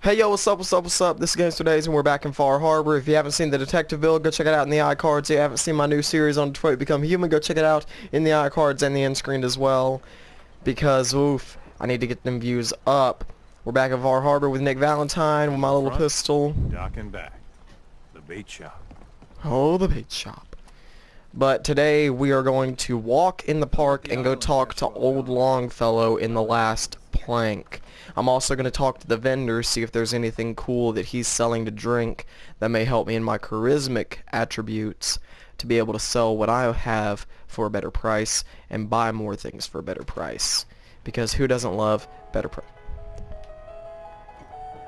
Hey yo, what's up, what's up, what's up? This is gamez.for.dayz and we're back in Far Harbor. If you haven't seen the detective build, go check it out in the iCards. If you haven't seen my new series on Detroit Become Human, go check it out in the iCards and the end screen as well. Because, oof, I need to get them views up. We're back in Far Harbor with Nick Valentine with my little pistol. Dock and back. The bait shop. Oh, the bait shop. But today we are going to walk in the park and go talk to old Longfellow in the last plank. I'm also going to talk to the vendor, see if there's anything cool that he's selling to drink that may help me in my charismatic attributes to be able to sell what I have for a better price and buy more things for a better price. Because who doesn't love better price?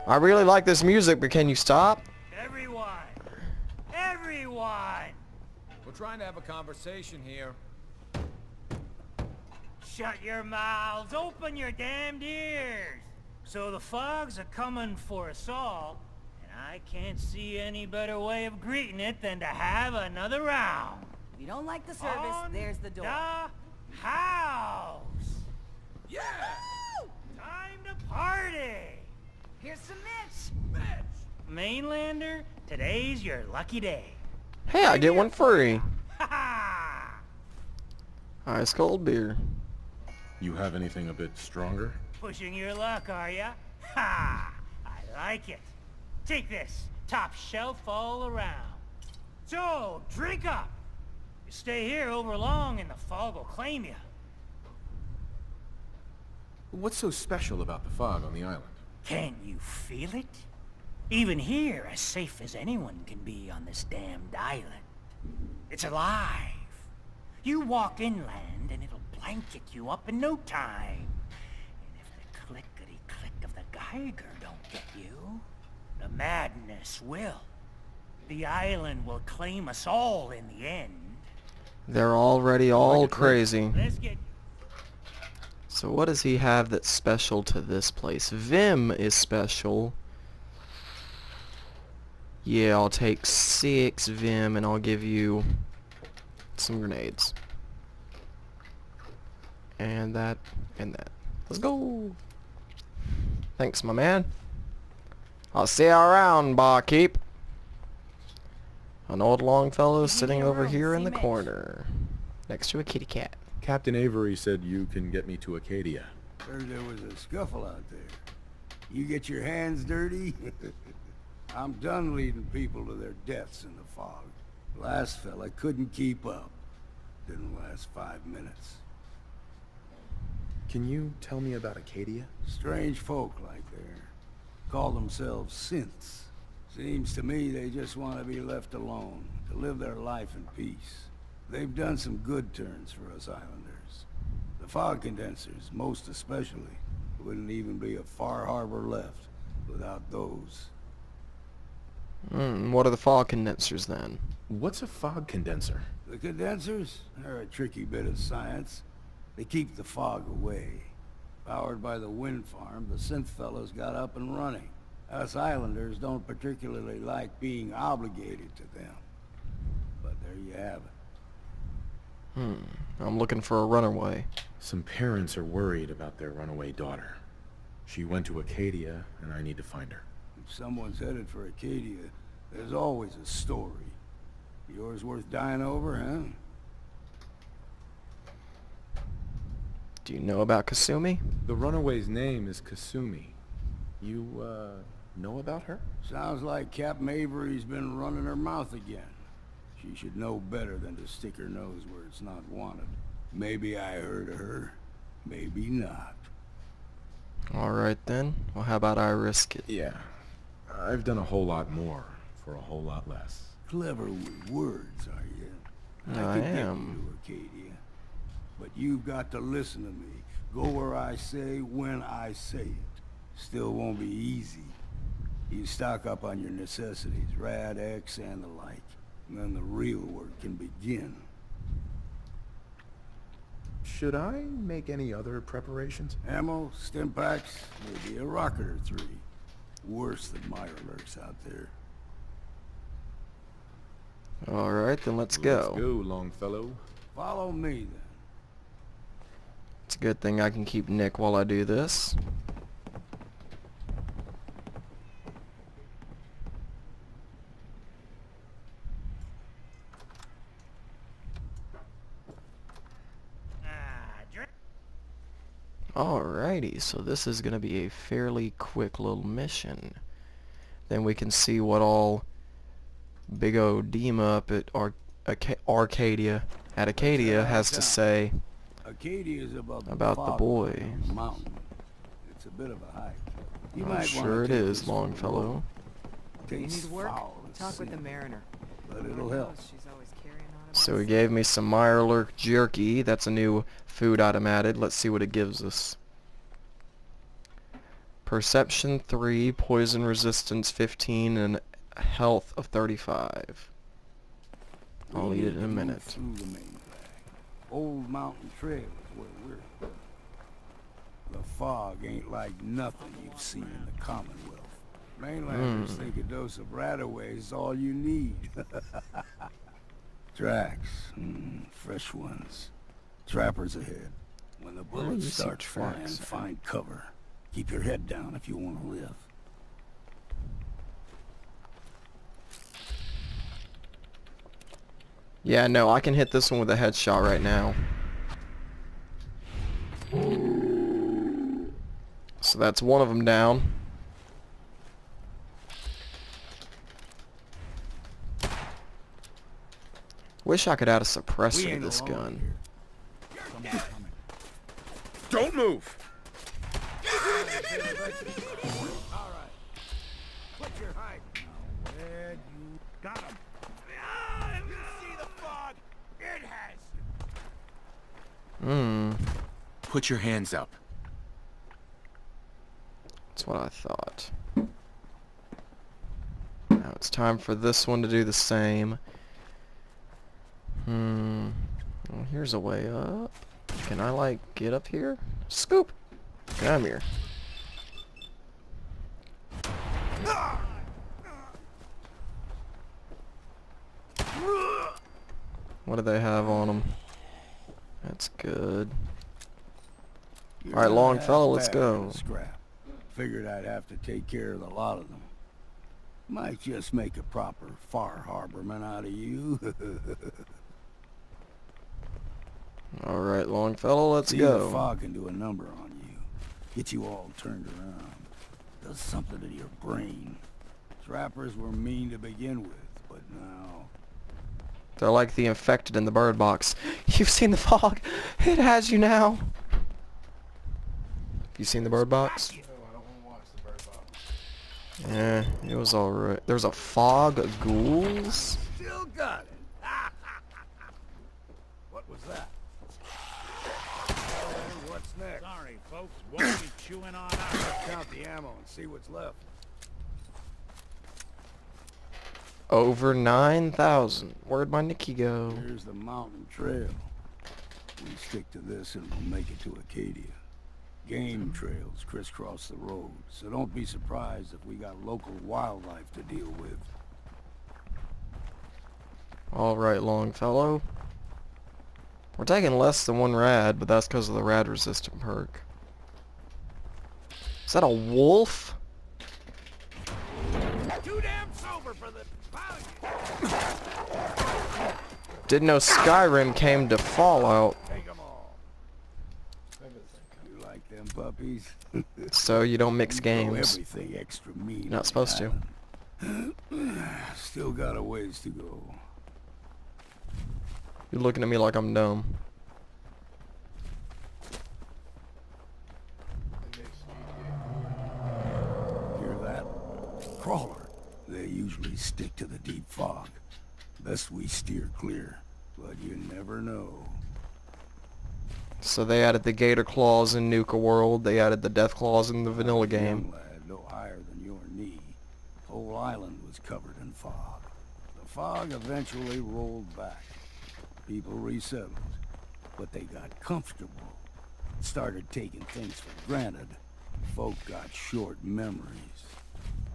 I really like this music, but can you stop? Everyone! Everyone! We're trying to have a conversation here. Shut your mouths, open your damned ears! So the fogs are coming for us all, and I can't see any better way of greeting it than to have another round. If you don't like the service, On there's the door. The house! Yeah! Woo! Time to party! Here's some Mitch. Mainlander, today's your lucky day. Hey, I get one free. Ha ha! Ice cold beer. You have anything a bit stronger? Pushing your luck, are ya? Ha! I like it. Take this, top shelf all around. So, drink up. You stay here over long and the fog will claim you. What's so special about the fog on the island? Can you feel it? Even here, as safe as anyone can be on this damned island. It's alive. You walk inland and it'll blanket you up in no time. And if the clickety-click of the Geiger don't get you, the madness will. The island will claim us all in the end. They're already all crazy. Let's get... So what does he have that's special to this place? Vim is special. Yeah, I'll take 6 Vim and I'll give you some grenades. And that, and that. Let's go! Thanks, my man. I'll see you around, barkeep. An old Longfellow sitting over here in the corner. Next to a kitty cat. Captain Avery said you can get me to Acadia. Heard there was a scuffle out there. You get your hands dirty? I'm done leading people to their deaths in the fog. Last fella couldn't keep up. Didn't last 5 minutes. Can you tell me about Acadia? Strange folk like there. Call themselves synths. Seems to me they just want to be left alone, to live their life in peace. They've done some good turns for us islanders. The fog condensers, most especially, wouldn't even be a Far Harbor left without those. What are the fog condensers then? What's a fog condenser? The condensers are a tricky bit of science. They keep the fog away. Powered by the wind farm, the synth fellows got up and running. Us islanders don't particularly like being obligated to them. But there you have it. I'm looking for a runaway. Some parents are worried about their runaway daughter. She went to Acadia, and I need to find her. If someone's headed for Acadia, there's always a story. Yours worth dying over, huh? Do you know about Kasumi? The runaway's name is Kasumi. You, know about her? Sounds like Captain Avery's been running her mouth again. She should know better than to stick her nose where it's not wanted. Maybe I heard of her, maybe not. Alright then. Well, how about I risk it? Yeah. I've done a whole lot more for a whole lot less. Clever with words, are you? I could get am. you to Acadia. But you've got to listen to me. Go where I say, when I say it. Still won't be easy. You stock up on your necessities, Rad, X, and the like. And then the real work can begin. Should I make any other preparations? Ammo, stim packs, maybe a rocket or 3. Worse than Meyer lurks out there. Alright, then let's go. Let's go, Longfellow. Follow me, then. It's a good thing I can keep Nick while I do this. Alrighty, so this is gonna be a fairly quick little mission. Then we can see what all Big O Dima up at Arcadia has to say Acadia is above about the fog boy. line on the mountain. It's a bit of a hike. You I'm might sure wanna it take is, this for a Longfellow. roll. You Tastes need work? foul and Talk with the sick, mariner. but it'll help. She's always carrying on about So he gave me some Mirelurk jerky. That's a new food item added. Let's see what it gives us. Perception 3, poison resistance 15, and health of 35. I'll We eat need it in to a move minute. Through the main drag. Old Mountain Trail is where we're. The fog ain't like nothing you've seen in the Commonwealth. Mainlanders think a dose of Radaway is all you need. Tracks, fresh ones. Trappers ahead. When the you bullets see start flying, tracks? find cover. Keep your head down if you want to live. Yeah, no, I can hit this one with a headshot right now. So that's one of them down. Wish I could add a suppressor to ain't this alone gun. here. Someone's coming. Don't move! All right. Put your hide now. Where you got him? You see the fog? It has. Put your hands up. That's what I thought. Now it's time for this one to do the same. Well, here's a way up. Can I, like, get up here? Scoop! Come here. What do they have on them? That's good. You're All right, not Longfellow, half let's bad go. for a Scrap. Figured I'd have to take care of a lot of them. Might just make a proper Far Harborman out of you. All right, Longfellow, let's See, go. the fog can do a number on you. Get you all turned around. Does something to your brain. Trappers were mean to begin with, but now... They're like the infected in the bird box. You've seen the fog. It has you now. Have you seen the bird box? Yeah, it was alright. There's a fog of ghouls? Still got it. What was that? What's next? Sorry, folks. Won't be chewing on us. Let's count the ammo and see what's left. Over 9,000. Where'd my Nicky go? Here's the mountain trail. We stick to this and we'll make it to Acadia. Game trails crisscross the road, so don't be surprised if we got local wildlife to deal with. Alright, Longfellow. We're taking less than one rad, but that's because of the rad resistant perk. Is that a wolf? Too damn sober for the value. Didn't know Skyrim came to Fallout, Take 'em all. You like them puppies? so you don't mix Throw games. everything extra mean. You're not on supposed the to. island. Still got a ways to go. You're looking at me like I'm dumb. Hear that? Crawler. They usually stick to the deep fog. Best we steer clear, but you never know. So they added the gator claws in Nuka World. They added the death claws in the vanilla Young game. lad, no higher than your knee. Whole island was covered in fog. The fog eventually rolled back. People resettled, but they got comfortable. Started taking things for granted. Folk got short memories.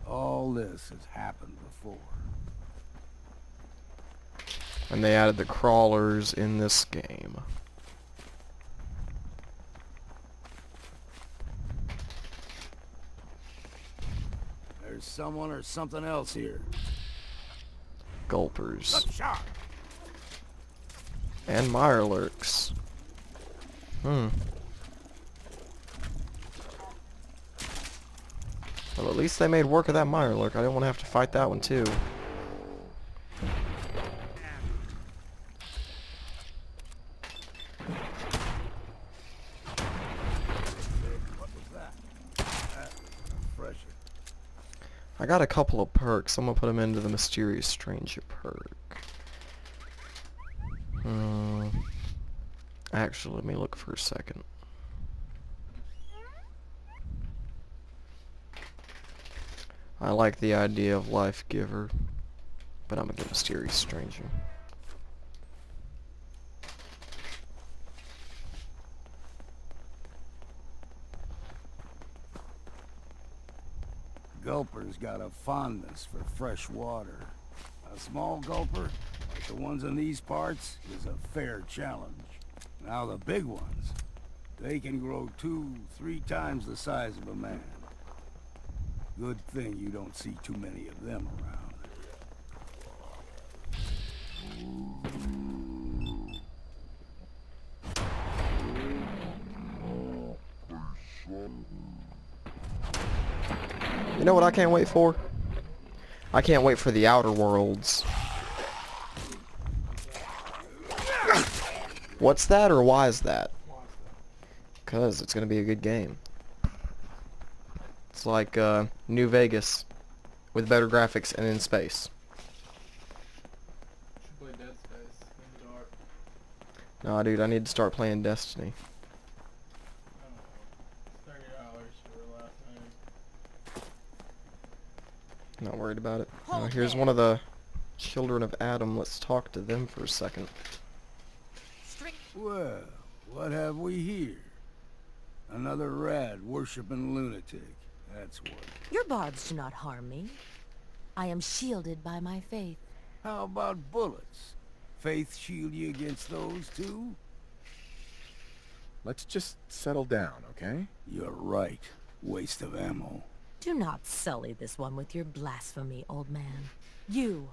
All this has happened before. And they added the crawlers in this game. There's someone or something else here. Gulpers. Shot. And Mirelurks. Well, at least they made work of that mire lurk. I didn't want to have to fight that one too. I got a couple of perks. I'm gonna put them into the mysterious stranger perk. Actually, let me look for a second. I like the idea of life giver, but I'm gonna get mysterious stranger. Gulper's got a fondness for fresh water. A small gulper, like the ones in these parts, is a fair challenge. Now the big ones, they can grow 2-3 times the size of a man. Good thing you don't see too many of them around. You know what I can't wait for? I can't wait for the Outer Worlds. What's that, or why is that? Because it's going to be a good game. It's like New Vegas with better graphics and in space. Should play Dead Space in the dark. Nah, dude, I need to start playing Destiny. I don't know. $30 for last night. Not worried about it. Here's one of the children of Adam. Let's talk to them for a second. Well, what have we here? Another rad worshipping lunatic. That's what. Your barbs do not harm me. I am shielded by my faith. How about bullets? Faith shield you against those too? Let's just settle down, okay? You're right. Waste of ammo. Do not sully this one with your blasphemy, old man. You.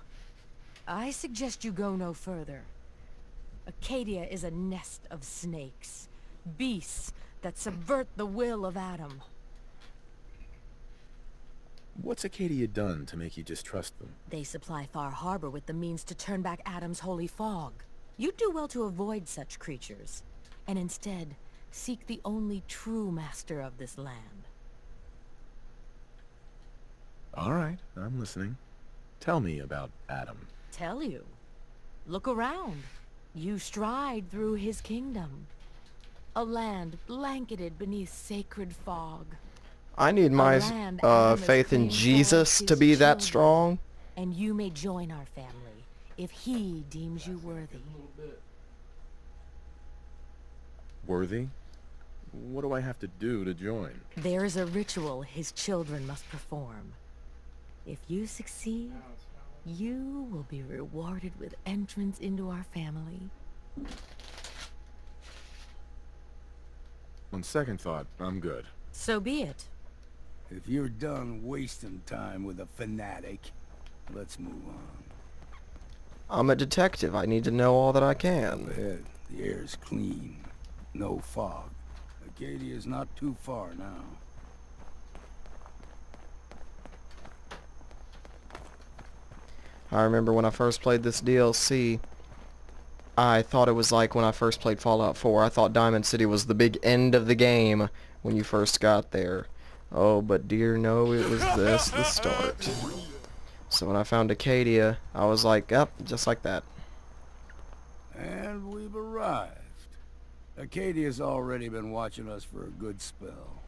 I suggest you go no further. Acadia is a nest of snakes. Beasts that subvert the will of Adam. What's Acadia done to make you distrust them? They supply Far Harbor with the means to turn back Adam's holy fog. You'd do well to avoid such creatures, and instead seek the only true master of this land. All right, I'm listening. Tell me about Adam. Tell you. Look around. You stride through his kingdom. A land blanketed beneath sacred fog. I need my land Adam has faith in claimed for Jesus his to be that children. strong. And you may join our family if he deems you worthy. A little bit. Worthy? What do I have to do to join? There is a ritual his children must perform. If you succeed, you will be rewarded with entrance into our family. On second thought, I'm good. So be it. If you're done wasting time with a fanatic, let's move on. I'm a detective. I need to know all that I can. Ahead, the air's clean. No fog. Acadia's not too far now. I remember when I first played this DLC, I thought it was like when I first played Fallout 4. I thought Diamond City was the big end of the game when you first got there. Oh, but dear no, it was the start. So when I found Acadia, I was like, yep, just like that. And we've arrived. Acadia's already been watching us for a good spell.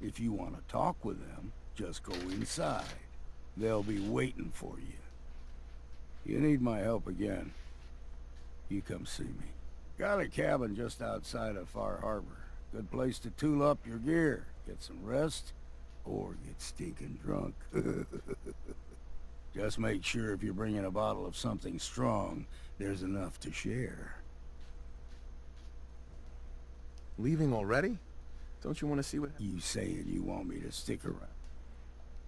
If you want to talk with them, just go inside. They'll be waiting for you. You need my help again, you come see me. Got a cabin just outside of Far Harbor. Good place to tool up your gear, get some rest, or get stinking drunk. Just make sure if you're bringing a bottle of something strong, there's enough to share. Leaving already? Don't you want to see what... You saying you want me to stick around?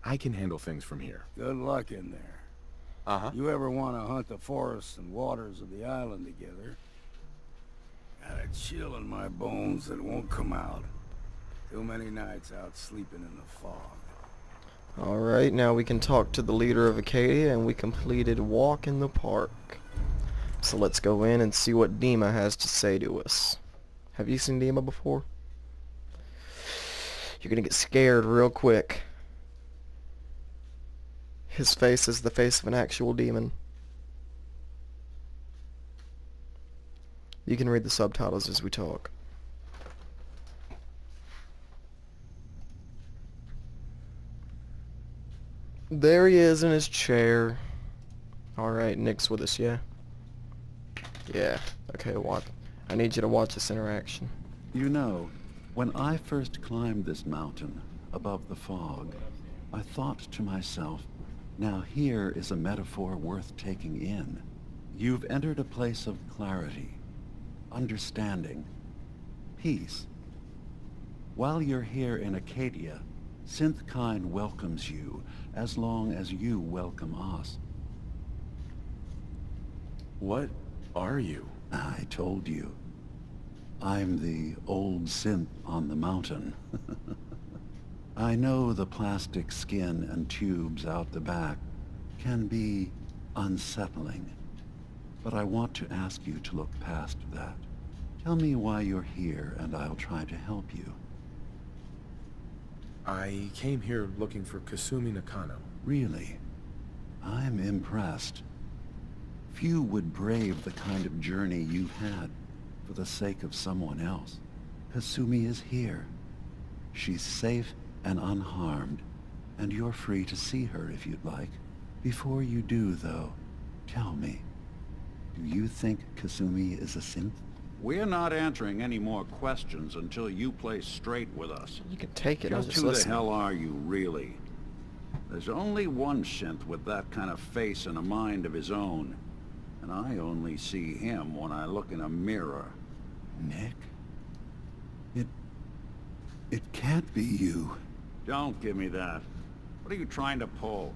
I can handle things from here. Good luck in there. Uh-huh. You ever want to hunt the forests and waters of the island together? Got a chill in my bones that won't come out. Too many nights out sleeping in the fog. Alright, now we can talk to the leader of Acadia, and we completed Walk in the Park. So let's go in and see what Dima has to say to us. Have you seen Dima before? You're gonna get scared real quick. His face is the face of an actual demon. You can read the subtitles as we talk. There he is in his chair. Alright, Nick's with us, yeah? Yeah. Okay, what? I need you to watch this interaction. You know, when I first climbed this mountain above the fog, I thought to myself, now here is a metaphor worth taking in. You've entered a place of clarity, understanding, peace. While you're here in Acadia, Synthkind welcomes you as long as you welcome us. What are you? I told you. I'm the old synth on the mountain. I know the plastic skin and tubes out the back can be unsettling, but I want to ask you to look past that. Tell me why you're here and I'll try to help you. I came here looking for Kasumi Nakano. Really? I'm impressed. Few would brave the kind of journey you've had for the sake of someone else. Kasumi is here. She's safe and unharmed, and you're free to see her if you'd like. Before you do, though, tell me, do you think Kasumi is a synth? We're not answering any more questions until you play straight with us. You can take it, I'm Just just who the listening. hell are you, really? There's only one synth with that kind of face and a mind of his own. And I only see him when I look in a mirror. Nick? It can't be you. Don't give me that. What are you trying to pull?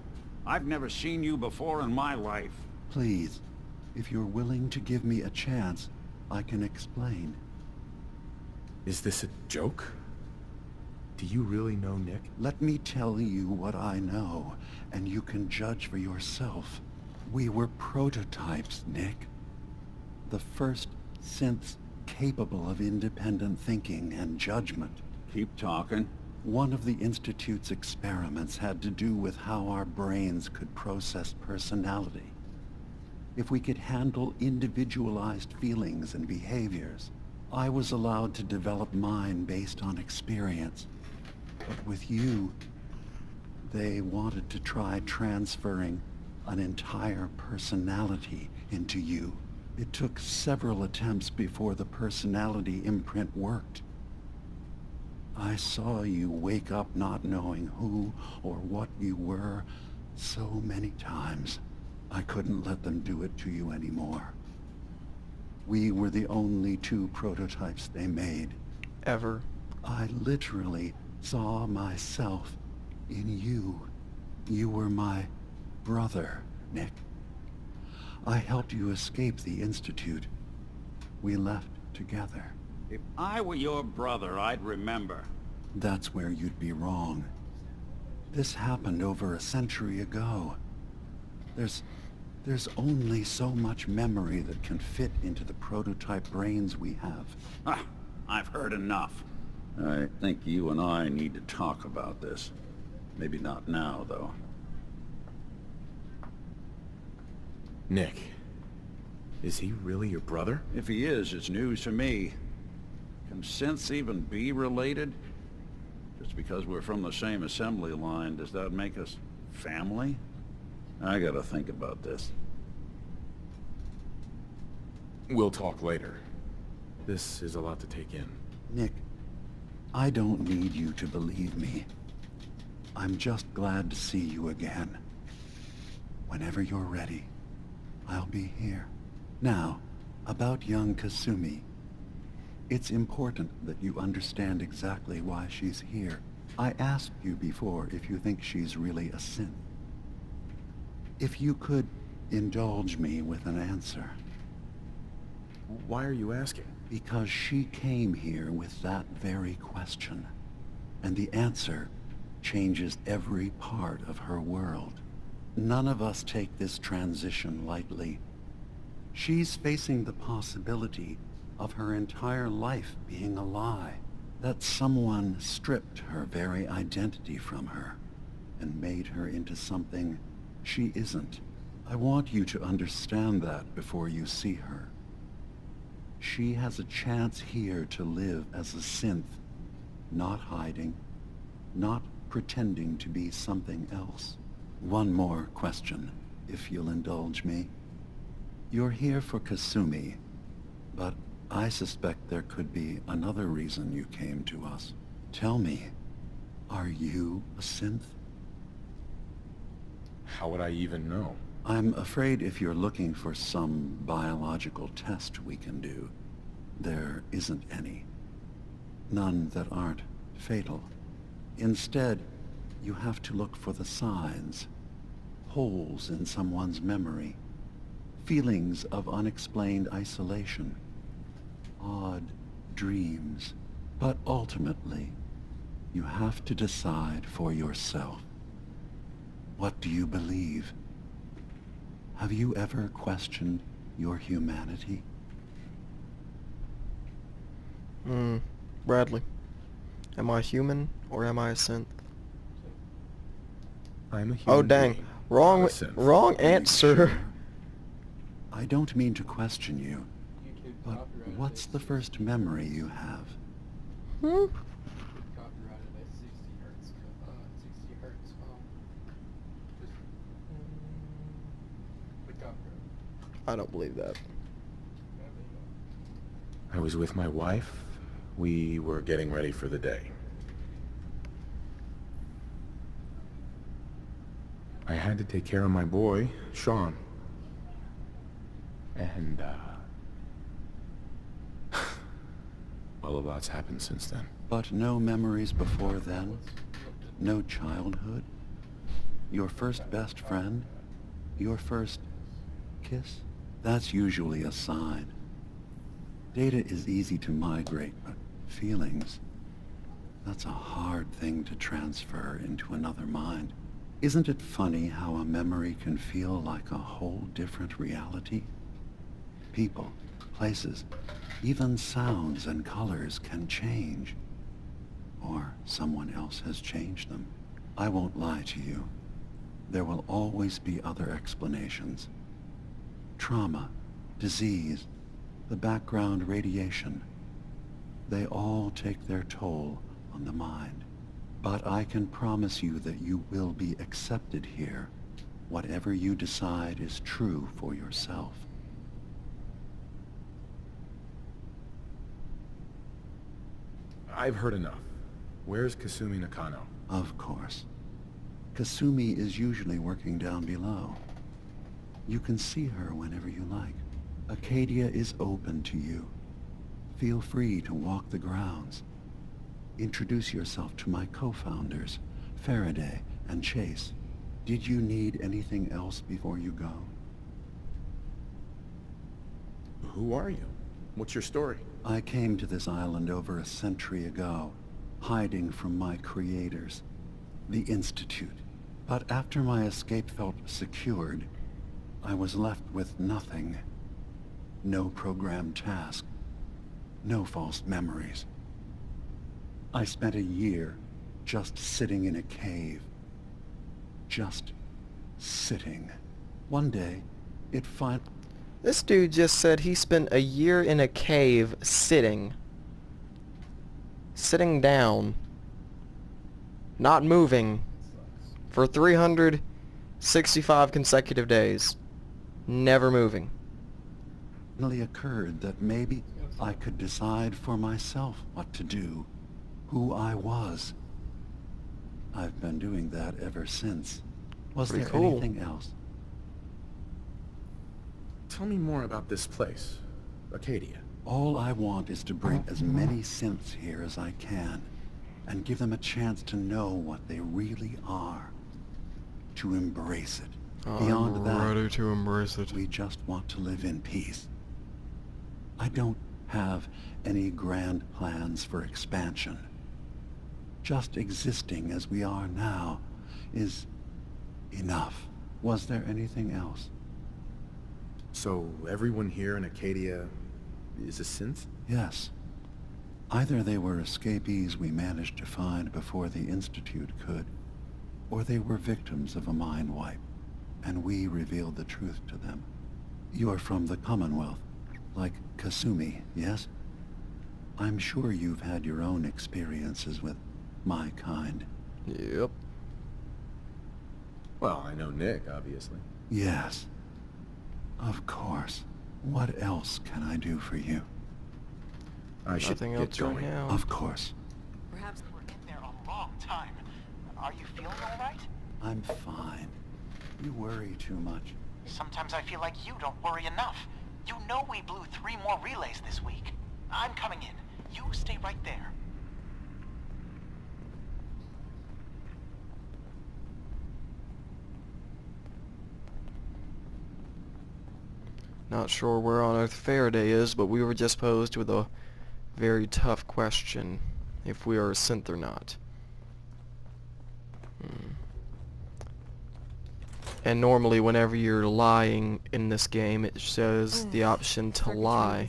I've never seen you before in my life. Please, if you're willing to give me a chance, I can explain. Is this a joke? Do you really know Nick? Let me tell you what I know, and you can judge for yourself. We were prototypes, Nick. The first synths capable of independent thinking and judgment. Keep talking. One of the Institute's experiments had to do with how our brains could process personality. If we could handle individualized feelings and behaviors, I was allowed to develop mine based on experience. But with you, they wanted to try transferring an entire personality into you. It took several attempts before the personality imprint worked. I saw you wake up not knowing who or what you were so many times. I couldn't let them do it to you anymore. We were the only two prototypes they made. Ever. I literally saw myself in you. You were my brother, Nick. I helped you escape the Institute. We left together. If I were your brother, I'd remember. That's where you'd be wrong. This happened over a century ago. There's only so much memory that can fit into the prototype brains we have. Ah, I've heard enough. I think you and I need to talk about this. Maybe not now, though. Nick. Is he really your brother? If he is, it's news to me. Can synths even be related? Just because we're from the same assembly line, does that make us family? I gotta think about this. We'll talk later. This is a lot to take in. Nick, I don't need you to believe me. I'm just glad to see you again. Whenever you're ready, I'll be here. Now, about young Kasumi. It's important that you understand exactly why she's here. I asked you before if you think she's really a synth. If you could indulge me with an answer. Why are you asking? Because she came here with that very question. And the answer changes every part of her world. None of us take this transition lightly. She's facing the possibility of her entire life being a lie, that someone stripped her very identity from her and made her into something she isn't. I want you to understand that before you see her. She has a chance here to live as a synth, not hiding, not pretending to be something else. One more question, if you'll indulge me. You're here for Kasumi, but I suspect there could be another reason you came to us. Tell me, are you a synth? How would I even know? I'm afraid if you're looking for some biological test we can do, there isn't any. None that aren't fatal. Instead, you have to look for the signs, holes in someone's memory, feelings of unexplained isolation, odd dreams. But ultimately, you have to decide for yourself. What do you believe? Have you ever questioned your humanity? Bradley. Am I human or am I a synth? I'm a human Oh dang. being, Wrong not a synth. wrong answer. I don't mean to question you, but what's the first memory you have? Copyrighted at 60 hertz. 60 hertz. Just the copyright. I don't believe that. I was with my wife. We were getting ready for the day. I had to take care of my boy, Sean. And, well, a lot's happened since then. But no memories before then? No childhood? Your first best friend? Your first kiss? That's usually a sign. Data is easy to migrate, but feelings, that's a hard thing to transfer into another mind. Isn't it funny how a memory can feel like a whole different reality? People, places, even sounds and colors can change. Or someone else has changed them. I won't lie to you. There will always be other explanations. Trauma, disease, the background radiation. They all take their toll on the mind. But I can promise you that you will be accepted here, whatever you decide is true for yourself. I've heard enough. Where's Kasumi Nakano? Of course. Kasumi is usually working down below. You can see her whenever you like. Acadia is open to you. Feel free to walk the grounds. Introduce yourself to my co-founders, Faraday and Chase. Did you need anything else before you go? Who are you? What's your story? I came to this island over a century ago, hiding from my creators, the Institute. But after my escape felt secured, I was left with nothing. No programmed task. No false memories. I spent a year just sitting in a cave. Just sitting. One day, it finally... This dude just said he spent a year in a cave sitting. Sitting down. Not moving. For 365 consecutive days. Never moving. occurred that maybe I could decide for myself what to do, who I was. I've been doing that ever since. Was Pretty there cool. anything else? Tell me more about this place, Acadia. All I want is to bring as many synths here as I can, and give them a chance to know what they really are. To embrace it. Beyond that, ready to embrace it. we just want to live in peace. I don't have any grand plans for expansion. just existing as we are now is enough. Was there anything else? So everyone here in Acadia is a synth? Yes. Either they were escapees we managed to find before the Institute could, or they were victims of a mind wipe, and we revealed the truth to them. You're from the Commonwealth, like Kasumi, yes? I'm sure you've had your own experiences with my kind. Yep. Well, I know Nick, obviously. Yes. Of course. What else can I do for you? I should Nothing get else right going. now. Of course. Perhaps we're in there a long time. Are you feeling all right? I'm fine. You worry too much. Sometimes I feel like you don't worry enough. You know we blew 3 more relays this week. I'm coming in. You stay right there. Not sure where on earth Faraday is, but we were just posed with a very tough question. If we are a synth or not. And normally whenever you're lying in this game, it shows the option to lie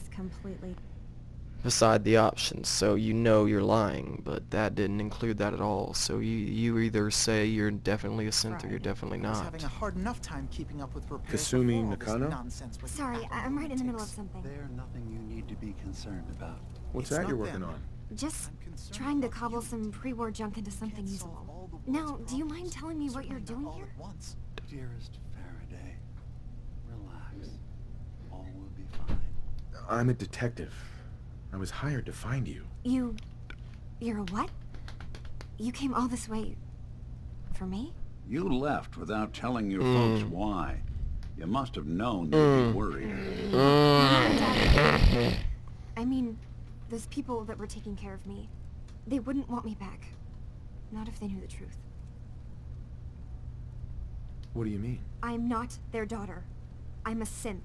beside the options, so you know you're lying, but that didn't include that at all. So you either say you're definitely a synth or you're definitely I was not. having a hard enough time keeping up with repairs Kasumi before all this Nakano? nonsense with Sorry, I'm right in the middle of something. There's nothing you need to be concerned about. What's It's that you're not working them. on? Just I'm concerned trying to about cobble you. some pre-war junk into something Can't solve usable. all the world's Now, do you problems, mind telling me what you're certainly not doing all here? at once. Dearest Faraday, relax. All will be fine. I'm a detective. I was hired to find you. You're a what? You came all this way for me? You left without telling your folks why. You must have known they'd be worried. I mean, those people that were taking care of me, they wouldn't want me back. Not if they knew the truth. What do you mean? I'm not their daughter. I'm a synth.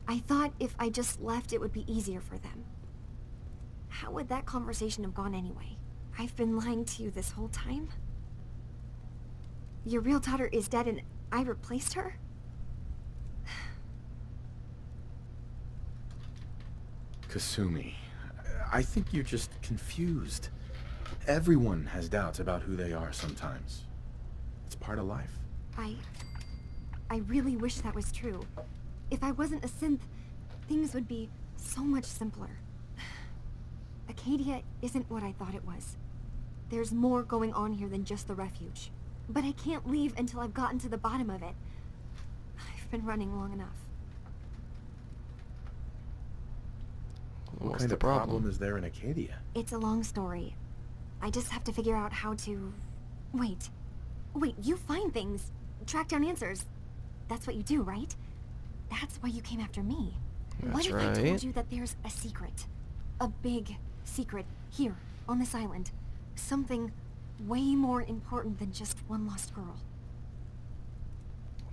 I thought if I just left, it would be easier for them. How would that conversation have gone anyway? I've been lying to you this whole time? Your real daughter is dead and I replaced her? Kasumi, I think you're just confused. Everyone has doubts about who they are sometimes. It's part of life. I really wish that was true. If I wasn't a synth, things would be so much simpler. Acadia isn't what I thought it was. There's more going on here than just the refuge. But I can't leave until I've gotten to the bottom of it. I've been running long enough. What What's kind the of problem problem? is there in Acadia? It's a long story. I just have to figure out how to... Wait, you find things. Track down answers. That's what you do, right? That's why you came after me. What That's if I told right. you that there's a secret? A big secret here, on this island. Something way more important than just one lost girl.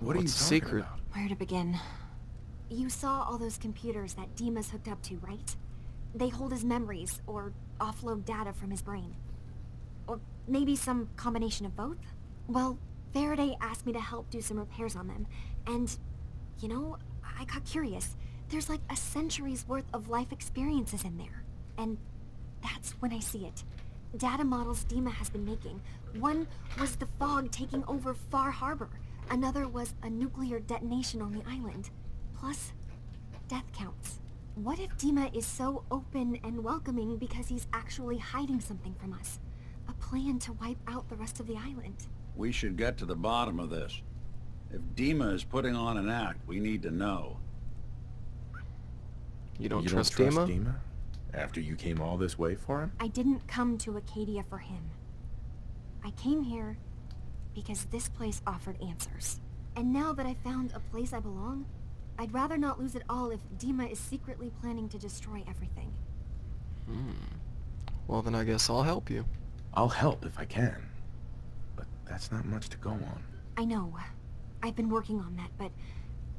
What are you What's the talking secret? about? Where to begin? You saw all those computers that Dima's hooked up to, right? They hold his memories, or offload data from his brain. Or maybe some combination of both? Well, Faraday asked me to help do some repairs on them, and, you know, I got curious. There's like a century's worth of life experiences in there. And that's when I see it. Data models Dima has been making. One was the fog taking over Far Harbor. Another was a nuclear detonation on the island. Plus, death counts. What if Dima is so open and welcoming because he's actually hiding something from us? A plan to wipe out the rest of the island. We should get to the bottom of this. If Dima is putting on an act, we need to know. You don't You trust don't Dima? trust Dima? After you came all this way for him? I didn't come to Acadia for him. I came here because this place offered answers. And now that I found a place I belong, I'd rather not lose it all if Dima is secretly planning to destroy everything. Well, then I guess I'll help you. I'll help if I can. But that's not much to go on. I know. I've been working on that, but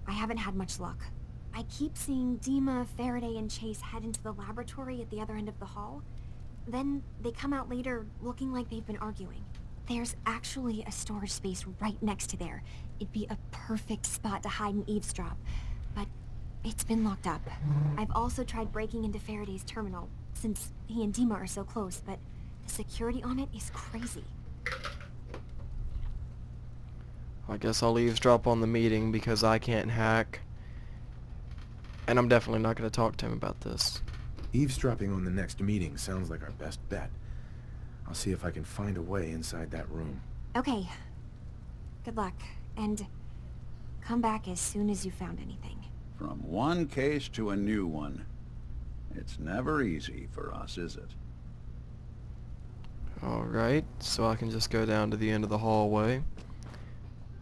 I haven't had much luck. I keep seeing Dima, Faraday, and Chase head into the laboratory at the other end of the hall, Then they come out later looking like they've been arguing. There's actually a storage space right next to there. It'd be a perfect spot to hide and eavesdrop, but it's been locked up. I've also tried breaking into Faraday's terminal, since he and Dima are so close, but the security on it is crazy. I guess I'll eavesdrop on the meeting because I can't hack. And I'm definitely not going to talk to him about this. Eavesdropping on the next meeting sounds like our best bet. I'll see if I can find a way inside that room. Okay. Good luck, and come back as soon as you found anything. From one case to a new one. It's never easy for us, is it? Alright, so I can just go down to the end of the hallway.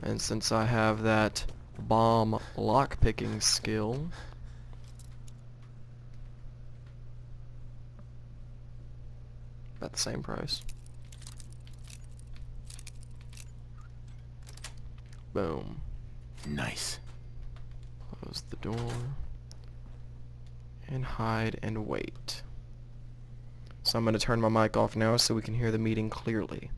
And since I have that bomb lockpicking skill, about the same price. Boom. Nice. Close the door. And hide and wait. So I'm going to turn my mic off now so we can hear the meeting clearly.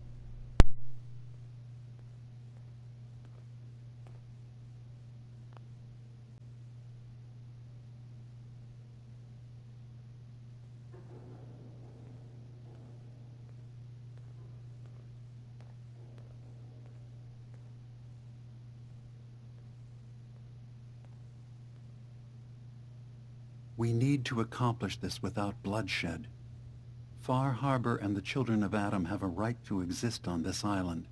We need to accomplish this without bloodshed. Far Harbor and the children of Adam have a right to exist on this island,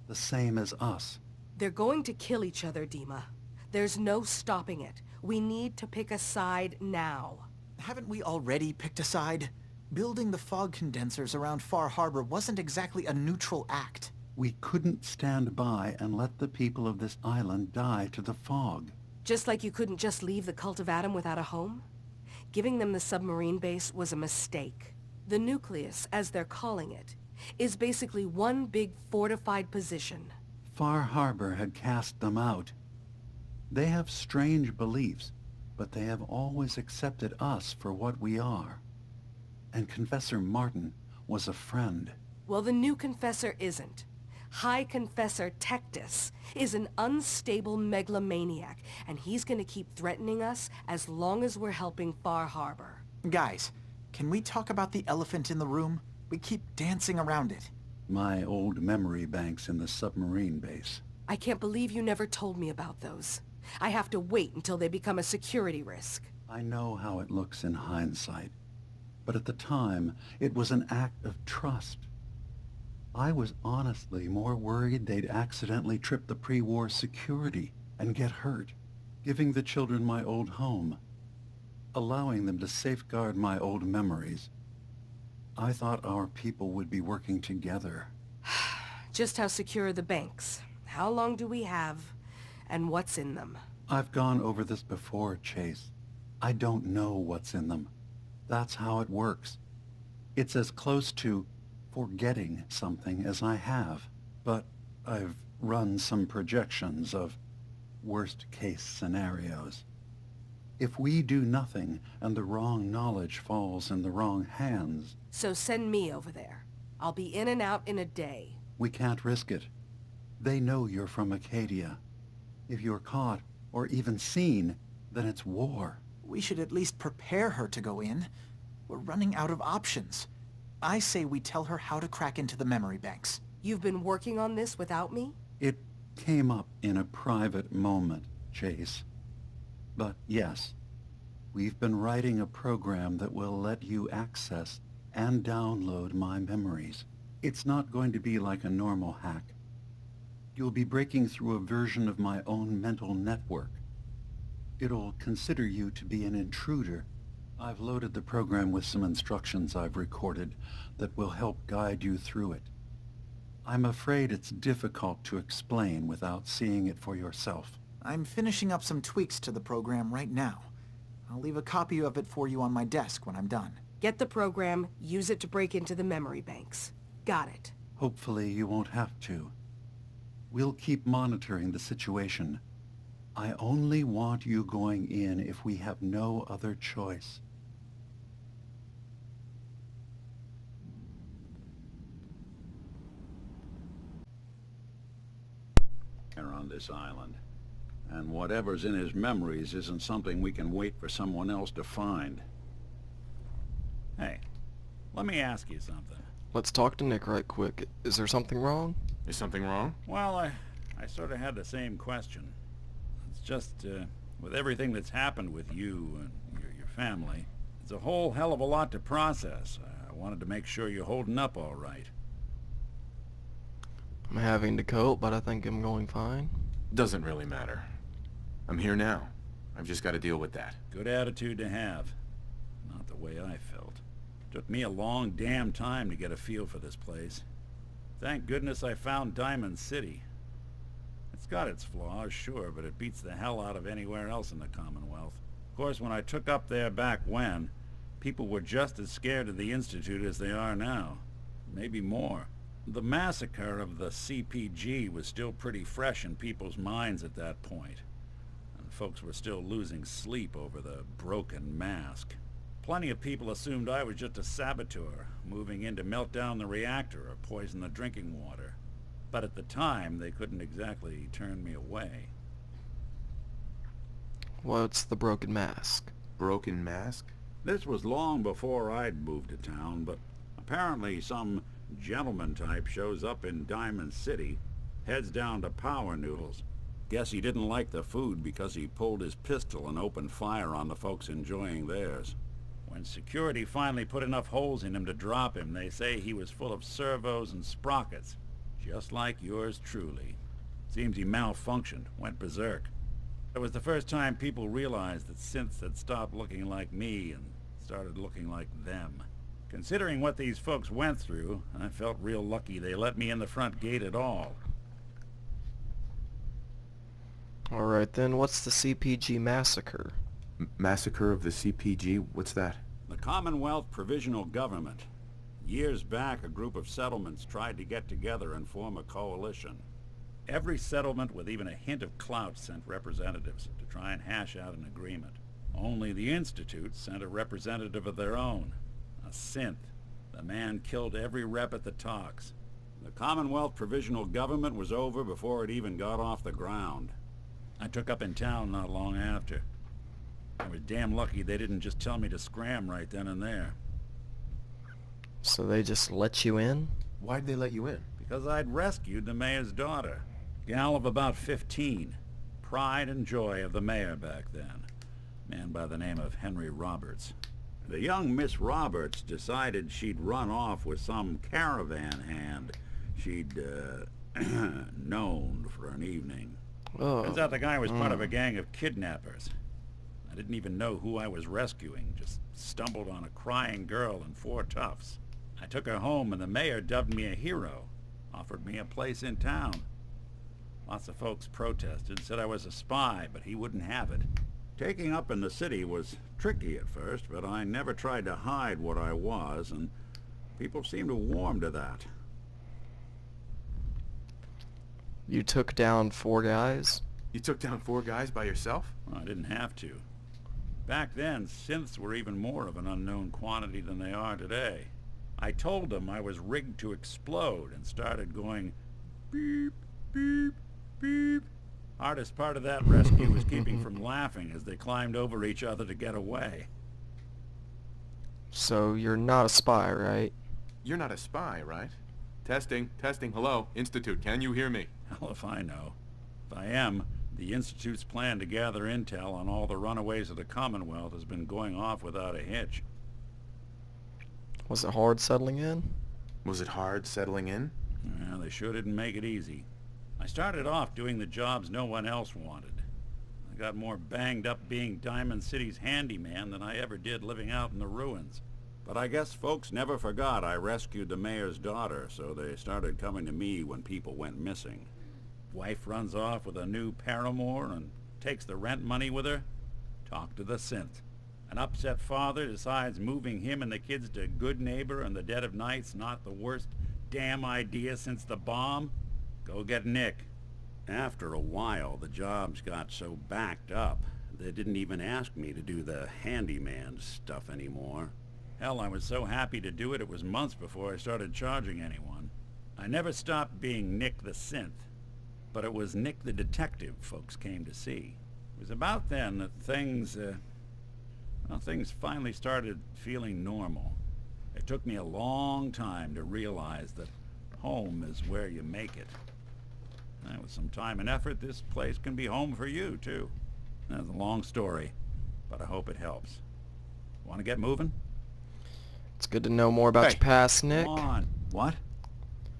the same as us. They're going to kill each other, Dima. There's no stopping it. We need to pick a side now. Haven't we already picked a side? Building the fog condensers around Far Harbor wasn't exactly a neutral act. We couldn't stand by and let the people of this island die to the fog. Just like you couldn't just leave the Cult of Adam without a home? Giving them the submarine base was a mistake. The nucleus, as they're calling it, is basically one big fortified position. Far Harbor had cast them out. They have strange beliefs, but they have always accepted us for what we are. And Confessor Martin was a friend. Well, the new Confessor isn't. High Confessor Tectus is an unstable megalomaniac, and he's gonna keep threatening us as long as we're helping Far Harbor. Guys, can we talk about the elephant in the room? We keep dancing around it. My old memory banks in the submarine base. I can't believe you never told me about those. I have to wait until they become a security risk. I know how it looks in hindsight, but at the time, it was an act of trust. I was honestly more worried they'd accidentally trip the pre-war security and get hurt, giving the children my old home, allowing them to safeguard my old memories. I thought our people would be working together. Just how secure are the banks? How long do we have? And what's in them? I've gone over this before, Chase. I don't know what's in them. That's how it works. It's as close to forgetting something as I have, but I've run some projections of worst-case scenarios. If we do nothing and the wrong knowledge falls in the wrong hands... So send me over there. I'll be in and out in a day. We can't risk it. They know you're from Acadia. If you're caught, or even seen, then it's war. We should at least prepare her to go in. We're running out of options. I say we tell her how to crack into the memory banks. You've been working on this without me? It came up in a private moment, Chase. But yes, we've been writing a program that will let you access and download my memories. It's not going to be like a normal hack. You'll be breaking through a version of my own mental network. It'll consider you to be an intruder. I've loaded the program with some instructions I've recorded that will help guide you through it. I'm afraid it's difficult to explain without seeing it for yourself. I'm finishing up some tweaks to the program right now. I'll leave a copy of it for you on my desk when I'm done. Get the program, use it to break into the memory banks. Got it. Hopefully you won't have to. We'll keep monitoring the situation. I only want you going in if we have no other choice. on this island. And whatever's in his memories isn't something we can wait for someone else to find. Hey, let me ask you something. Let's talk to Nick right quick. Is there something wrong? Is something wrong? Well, I sort of had the same question. It's just, with everything that's happened with you and your family, it's a whole hell of a lot to process. I wanted to make sure you're holding up all right. I'm having to cope, but I think I'm going fine. Doesn't really matter. I'm here now. I've just got to deal with that. Good attitude to have. Not the way I felt. Took me a long damn time to get a feel for this place. Thank goodness I found Diamond City. It's got its flaws, sure, but it beats the hell out of anywhere else in the Commonwealth. Of course, when I took up there back when, people were just as scared of the Institute as they are now. Maybe more. The massacre of the CPG was still pretty fresh in people's minds at that point, and folks were still losing sleep over the broken mask. Plenty of people assumed I was just a saboteur, moving in to melt down the reactor or poison the drinking water. But at the time, they couldn't exactly turn me away. What's the broken mask? Broken mask? This was long before I'd moved to town, but apparently some gentleman type shows up in Diamond City, heads down to Power Noodles. Guess he didn't like the food because he pulled his pistol and opened fire on the folks enjoying theirs. When security finally put enough holes in him to drop him, they say he was full of servos and sprockets, just like yours truly. Seems he malfunctioned, went berserk. It was the first time people realized that synths had stopped looking like me and started looking like them. Considering what these folks went through, I felt real lucky they let me in the front gate at all. Alright then, what's the CPG massacre? Massacre of the CPG? What's that? The Commonwealth Provisional Government. Years back, a group of settlements tried to get together and form a coalition. Every settlement with even a hint of clout sent representatives to try and hash out an agreement. Only the Institute sent a representative of their own. A synth. The man killed every rep at the talks. The Commonwealth Provisional Government was over before it even got off the ground. I took up in town not long after. I was damn lucky they didn't just tell me to scram right then and there. So they just let you in? Why'd they let you in? Because I'd rescued the mayor's daughter. Gal of about 15. Pride and joy of the mayor back then. Man by the name of Henry Roberts. The young Miss Roberts decided she'd run off with some caravan hand she'd, known for an evening. Oh. Turns out the guy was part of a gang of kidnappers. I didn't even know who I was rescuing, just stumbled on a crying girl and 4 toughs. I took her home and the mayor dubbed me a hero, offered me a place in town. Lots of folks protested, said I was a spy, but he wouldn't have it. Taking up in the city was tricky at first, but I never tried to hide what I was, and people seemed to warm to that. You took down 4 guys? You took down 4 guys by yourself? Well, I didn't have to. Back then, synths were even more of an unknown quantity than they are today. I told them I was rigged to explode and started going beep, beep, beep. Hardest part of that rescue was keeping from laughing as they climbed over each other to get away. So you're not a spy, right? You're not a spy, right? Testing, testing, hello, Institute, can you hear me? Hell if I know. If I am, the Institute's plan to gather intel on all the runaways of the Commonwealth has been going off without a hitch. Was it hard settling in? Was it hard settling in? Well, they sure didn't make it easy. I started off doing the jobs no one else wanted. I got more banged up being Diamond City's handyman than I ever did living out in the ruins. But I guess folks never forgot I rescued the mayor's daughter, so they started coming to me when people went missing. Wife runs off with a new paramour and takes the rent money with her. Talk to the synth. An upset father decides moving him and the kids to Good Neighbor in the dead of night's not the worst damn idea since the bomb. Go get Nick. After a while, the jobs got so backed up, they didn't even ask me to do the handyman stuff anymore. Hell, I was so happy to do it, it was months before I started charging anyone. I never stopped being Nick the Synth. but it was Nick the detective folks came to see. It was about then that things finally started feeling normal. It took me a long time to realize that home is where you make it. And with some time and effort, this place can be home for you, too. That's a long story, but I hope it helps. Want to get moving? It's good to know more about your past, Nick. Come on. What?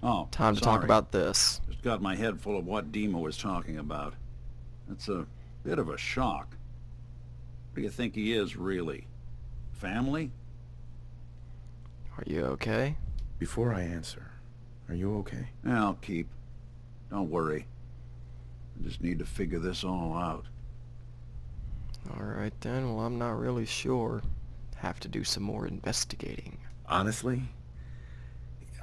Oh, Time to talk about this. Just got my head full of what Dima was talking about. It's a bit of a shock. What do you think he is, really? Family? Are you okay? Before I answer, are you okay? Yeah, I'll keep. Don't worry. I just need to figure this all out. Alright then, well I'm not really sure. Have to do some more investigating. Honestly,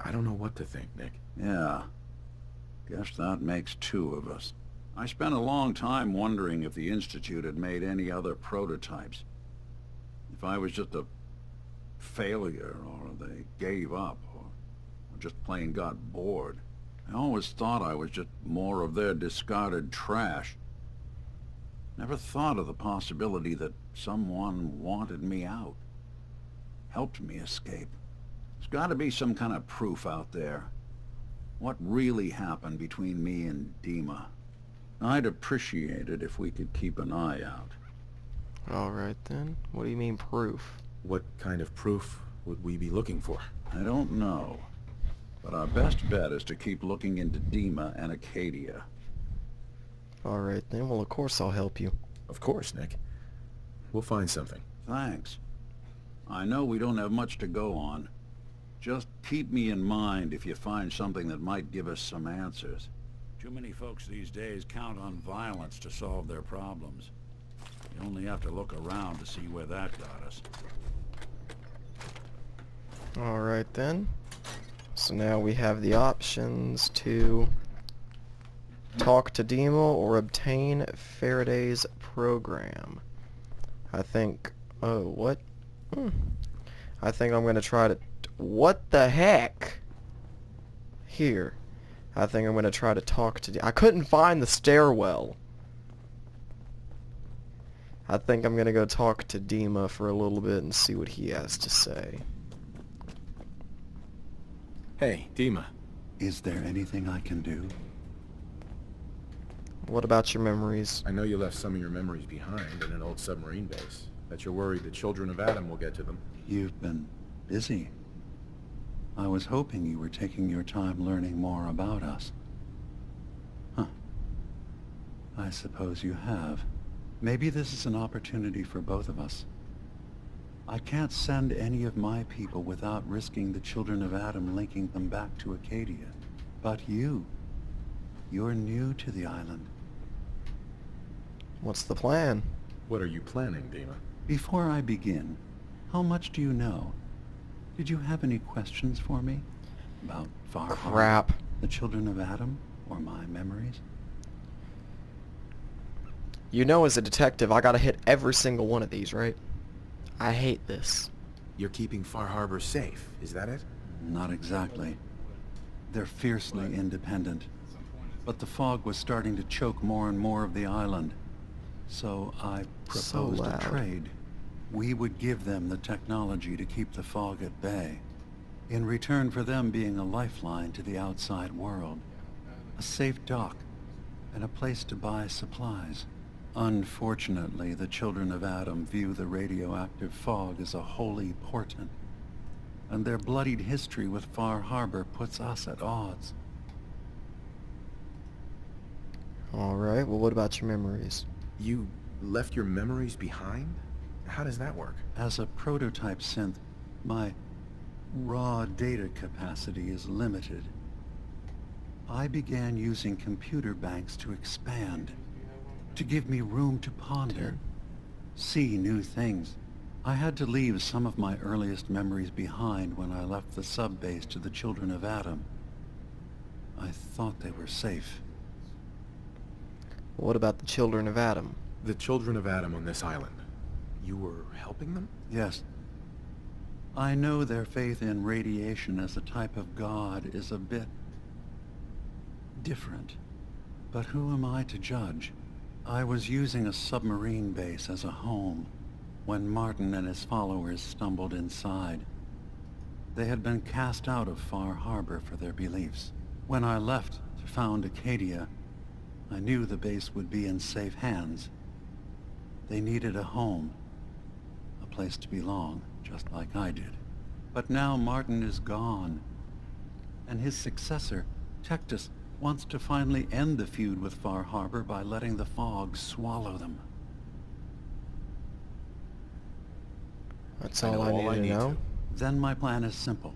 I don't know what to think, Nick. Yeah. Guess that makes two of us. I spent a long time wondering if the Institute had made any other prototypes. If I was just a failure, or they gave up, or just plain got bored. I always thought I was just more of their discarded trash. Never thought of the possibility that someone wanted me out. Helped me escape. There's got to be some kind of proof out there. What really happened between me and Dima? I'd appreciate it if we could keep an eye out. Alright then, what do you mean proof? What kind of proof would we be looking for? I don't know. But our best bet is to keep looking into Dima and Acadia. Alright then, well of course I'll help you. Of course, Nick. We'll find something. Thanks. I know we don't have much to go on. Just keep me in mind if you find something that might give us some answers. Too many folks these days count on violence to solve their problems. You only have to look around to see where that got us. Alright then. So now we have the options to talk to Dima or obtain Faraday's program. I think... Oh, what? I think I'm gonna try to... What the heck? Here. I think I'm gonna try to talk to... I couldn't find the stairwell. I think I'm gonna go talk to Dima for a little bit and see what he has to say. Hey, Dima. Is there anything I can do? What about your memories? I know you left some of your memories behind in an old submarine base. Bet you're worried the children of Adam will get to them. You've been busy. I was hoping you were taking your time learning more about us. Huh. I suppose you have. Maybe this is an opportunity for both of us. I can't send any of my people without risking the children of Adam linking them back to Acadia. But you're new to the island. What's the plan? What are you planning, Dima? Before I begin, how much do you know? Did you have any questions for me? About Far Crap. the children of Adam, or my memories? You know as a detective I gotta hit every single one of these, right? I hate this. You're keeping Far Harbor safe, is that it? Not exactly. They're fiercely independent. But the fog was starting to choke more and more of the island. So I proposed a trade. We would give them the technology to keep the fog at bay, in return for them being a lifeline to the outside world, a safe dock, and a place to buy supplies. Unfortunately, the children of Adam view the radioactive fog as a holy portent, and their bloodied history with Far Harbor puts us at odds. Alright, well what about your memories? You left your memories behind? How does that work? As a prototype synth, my raw data capacity is limited. I began using computer banks to expand, to give me room to ponder, see new things. I had to leave some of my earliest memories behind when I left the sub-base to the children of Adam. I thought they were safe. What about the children of Adam? The children of Adam on this island. You were helping them? Yes. I know their faith in radiation as a type of god is a bit different. But who am I to judge? I was using a submarine base as a home when Martin and his followers stumbled inside. They had been cast out of Far Harbor for their beliefs. When I left to found Acadia, I knew the base would be in safe hands. They needed a home, a place to belong, just like I did. But now Martin is gone, and his successor, Tectus, wants to finally end the feud with Far Harbor by letting the fog swallow them. That's all I need to know. Then my plan is simple.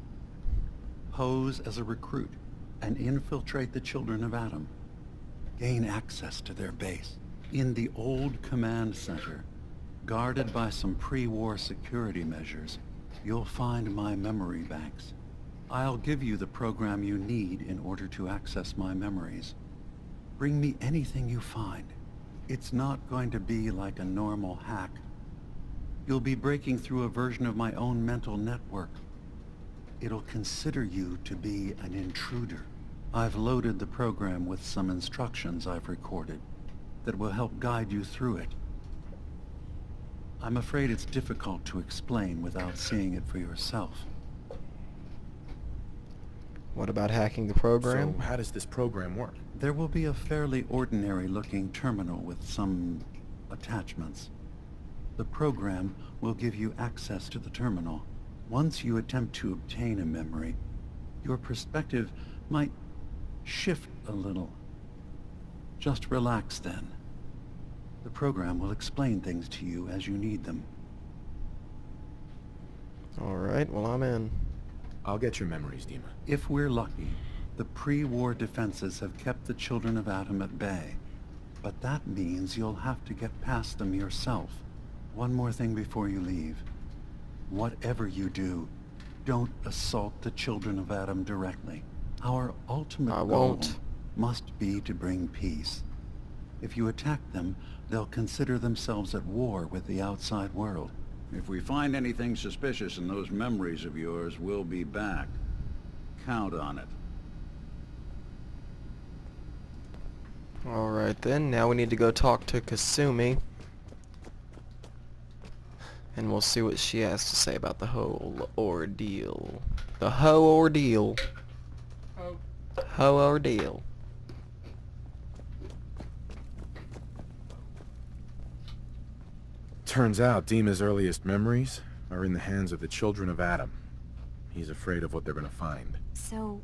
Pose as a recruit and infiltrate the children of Adam. Gain access to their base. In the old command center, guarded by some pre-war security measures, you'll find my memory banks. I'll give you the program you need in order to access my memories. Bring me anything you find. It's not going to be like a normal hack. You'll be breaking through a version of my own mental network. It'll consider you to be an intruder. I've loaded the program with some instructions I've recorded that will help guide you through it. I'm afraid it's difficult to explain without seeing it for yourself. What about hacking the program? So how does this program work? There will be a fairly ordinary-looking terminal with some attachments. The program will give you access to the terminal. Once you attempt to obtain a memory, your perspective might shift a little. Just relax then. The program will explain things to you as you need them. Alright, well I'm in. I'll get your memories, Dima. If we're lucky, the pre-war defenses have kept the children of Adam at bay. But that means you'll have to get past them yourself. One more thing before you leave. Whatever you do, don't assault the children of Adam directly. Our ultimate goal must be to bring peace. If you attack them, they'll consider themselves at war with the outside world. If we find anything suspicious in those memories of yours, we'll be back. Count on it. Alright then, now we need to go talk to Kasumi. And we'll see what she has to say about the whole ordeal. The ordeal. Ordeal. Turns out Dima's earliest memories are in the hands of the children of Adam. He's afraid of what they're gonna find. So,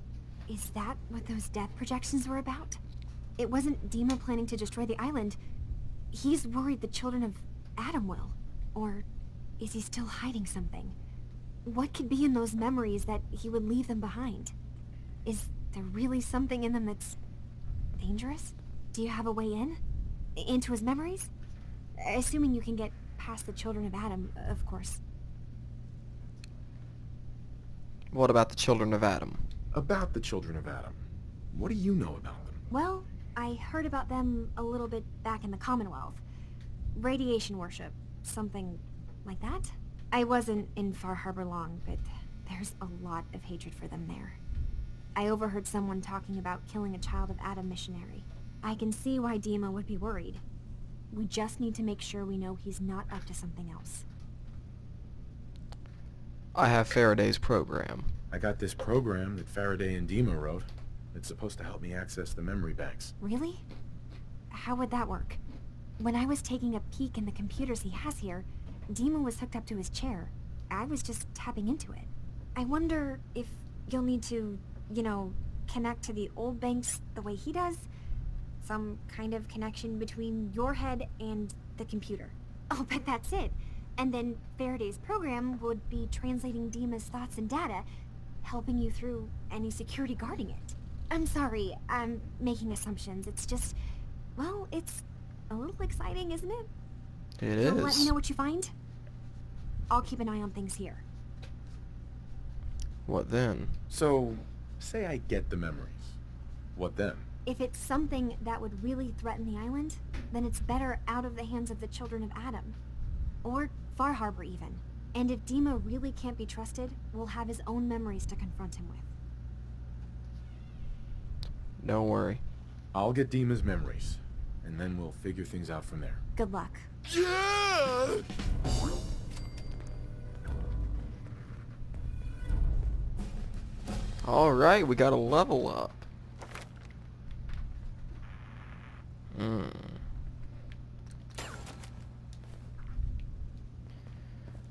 is that what those death projections were about? It wasn't Dima planning to destroy the island. He's worried the children of Adam will. Or is he still hiding something? What could be in those memories that he would leave them behind? Is there really something in them that's dangerous? Do you have a way in? Into his memories? Assuming you can get past the children of Adam, of course. What about the children of Adam? About the children of Adam. What do you know about them? Well, I heard about them a little bit back in the Commonwealth. Radiation worship, something like that. I wasn't in Far Harbor long, but there's a lot of hatred for them there. I overheard someone talking about killing a child of Adam missionary. I can see why Dima would be worried. We just need to make sure we know he's not up to something else. I have Faraday's program. I got this program that Faraday and Dima wrote. It's supposed to help me access the memory banks. Really? How would that work? When I was taking a peek in the computers he has here, Dima was hooked up to his chair. I was just tapping into it. I wonder if you'll need to, connect to the old banks the way he does? Some kind of connection between your head and the computer. I'll bet that's it. And then Faraday's program would be translating Dima's thoughts and data, helping you through any security guarding it. I'm sorry, I'm making assumptions. It's just, well, it's a little exciting, isn't it? It You'll is. let me know what you find? I'll keep an eye on things here. What then? So, say I get the memories. What then? If it's something that would really threaten the island, then it's better out of the hands of the children of Adam. Or Far Harbor even. And if Dima really can't be trusted, we'll have his own memories to confront him with. Don't worry. I'll get Dima's memories, and then we'll figure things out from there. Good luck. Yeah! Alright, we got a level up.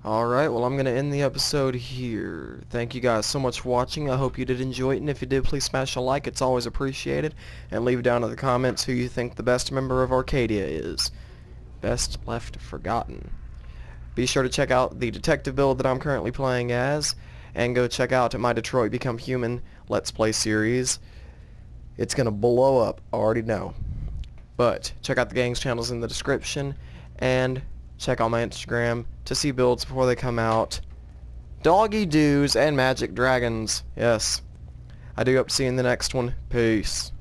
Alright, well, I'm going to end the episode here. Thank you guys so much for watching. I hope you did enjoy it, and if you did, please smash a like. It's always appreciated. And leave down in the comments who you think the best member of Arcadia is. Best left forgotten. Be sure to check out the detective build that I'm currently playing as, and go check out my Detroit Become Human Let's Play series. It's going to blow up, I already know. But check out the gang's channels in the description, and check out my Instagram to see builds before they come out. Doggy doos and magic dragons. Yes. I do hope to see you in the next one. Peace.